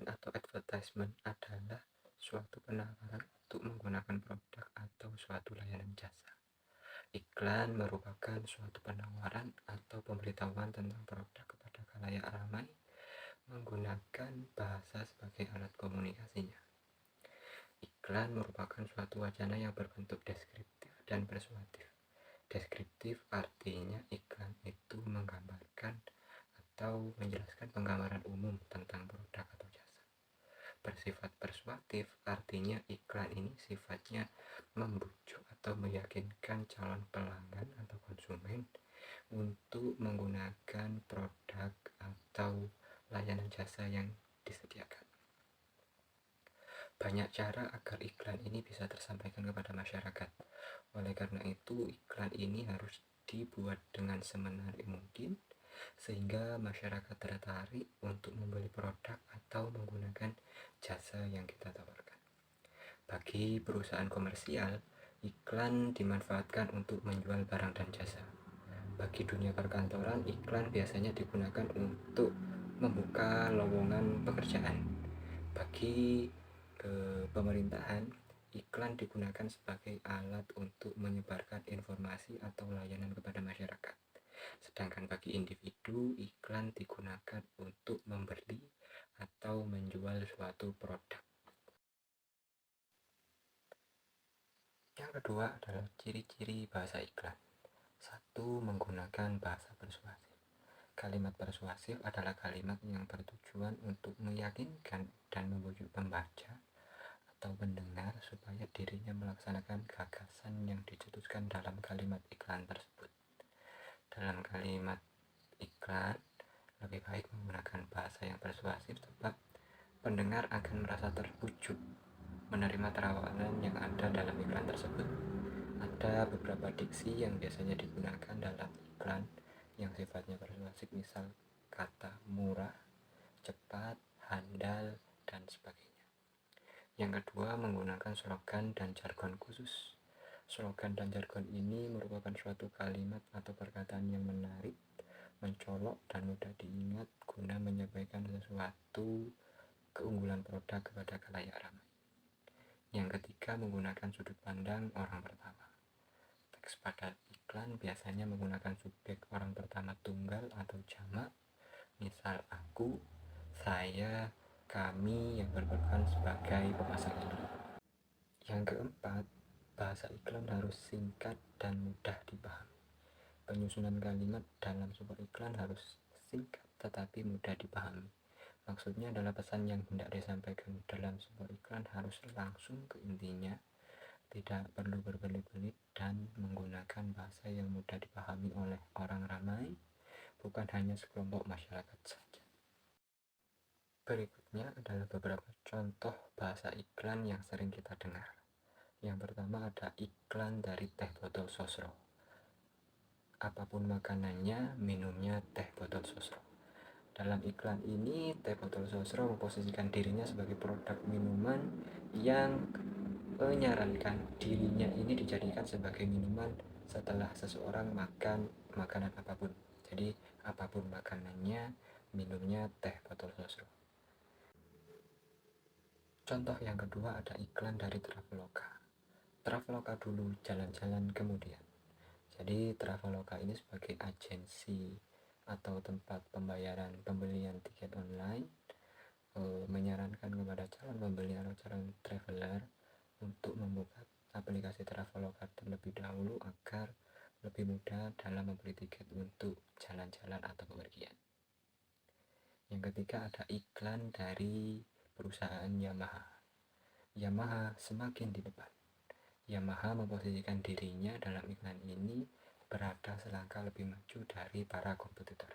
Iklan atau advertisement adalah suatu penawaran untuk menggunakan produk atau suatu layanan jasa. Iklan merupakan suatu penawaran atau pemberitahuan tentang produk kepada khalayak ramai menggunakan bahasa sebagai alat komunikasinya. Iklan merupakan suatu wacana yang berbentuk deskriptif dan persuasif. Deskriptif artinya iklan itu menggambarkan atau menjelaskan penggambaran umum tentang produk atau jasa. Bersifat persuasif artinya iklan ini sifatnya membujuk atau meyakinkan calon pelanggan atau konsumen untuk menggunakan produk atau layanan jasa yang disediakan. Banyak cara agar iklan ini bisa tersampaikan kepada masyarakat. Oleh karena itu, iklan ini harus dibuat dengan semenarik mungkin sehingga masyarakat tertarik untuk membeli produk atau menggunakan jasa yang kita tawarkan. Bagi perusahaan komersial, iklan dimanfaatkan untuk menjual barang dan jasa. Bagi dunia perkantoran, iklan biasanya digunakan untuk membuka lowongan pekerjaan. Bagi pemerintahan, iklan digunakan sebagai alat untuk menyebarkan informasi atau layanan kepada masyarakat. Sedangkan bagi individu, iklan digunakan untuk membeli atau menjual suatu produk. Yang kedua adalah ciri-ciri bahasa iklan. 1. Menggunakan bahasa persuasif. Kalimat persuasif adalah kalimat yang bertujuan untuk meyakinkan dan membujuk pembaca atau mendengar supaya dirinya melaksanakan gagasan yang dicetuskan dalam kalimat iklan tersebut. Dalam kalimat iklan, lebih baik menggunakan bahasa yang persuasif sebab pendengar akan merasa terbujuk menerima tawaran yang ada dalam iklan tersebut. Ada beberapa diksi yang biasanya digunakan dalam iklan yang sifatnya persuasif, misal kata murah, cepat, handal, dan sebagainya. Yang kedua, menggunakan slogan dan jargon khusus. Slogan dan jargon ini merupakan suatu kalimat atau perkataan yang menarik, mencolok, dan mudah diingat guna menyampaikan sesuatu keunggulan produk kepada khalayak ramai. Yang ketiga, menggunakan sudut pandang orang pertama. Teks pada iklan biasanya menggunakan subjek orang pertama tunggal atau jamak, misal aku, saya, kami yang berperan sebagai pemasang iklan. Yang keempat, bahasa iklan harus singkat dan mudah dipahami. Penyusunan kalimat dalam sebuah iklan harus singkat tetapi mudah dipahami. Maksudnya adalah pesan yang hendak disampaikan dalam sebuah iklan harus langsung ke intinya, tidak perlu berbelit-belit dan menggunakan bahasa yang mudah dipahami oleh orang ramai, bukan hanya sekelompok masyarakat saja. Berikutnya adalah beberapa contoh bahasa iklan yang sering kita dengar. Yang pertama ada iklan dari teh botol sosro. Apapun makanannya, minumnya teh botol sosro. Dalam iklan ini, teh botol sosro memposisikan dirinya sebagai produk minuman yang menyarankan dirinya ini dijadikan sebagai minuman setelah seseorang makan makanan apapun. Jadi, apapun makanannya, minumnya teh botol sosro. Contoh yang kedua ada iklan dari Traveloka. Traveloka dulu, jalan-jalan kemudian. Jadi Traveloka ini sebagai agensi atau tempat pembayaran pembelian tiket online, menyarankan kepada calon pembeli atau calon traveler untuk membuka aplikasi Traveloka terlebih dahulu agar lebih mudah dalam membeli tiket untuk jalan-jalan atau bepergian. Yang ketiga ada iklan dari perusahaan Yamaha. Yamaha semakin di depan. Yamaha memposisikan dirinya dalam iklan ini berada selangkah lebih maju dari para kompetitor.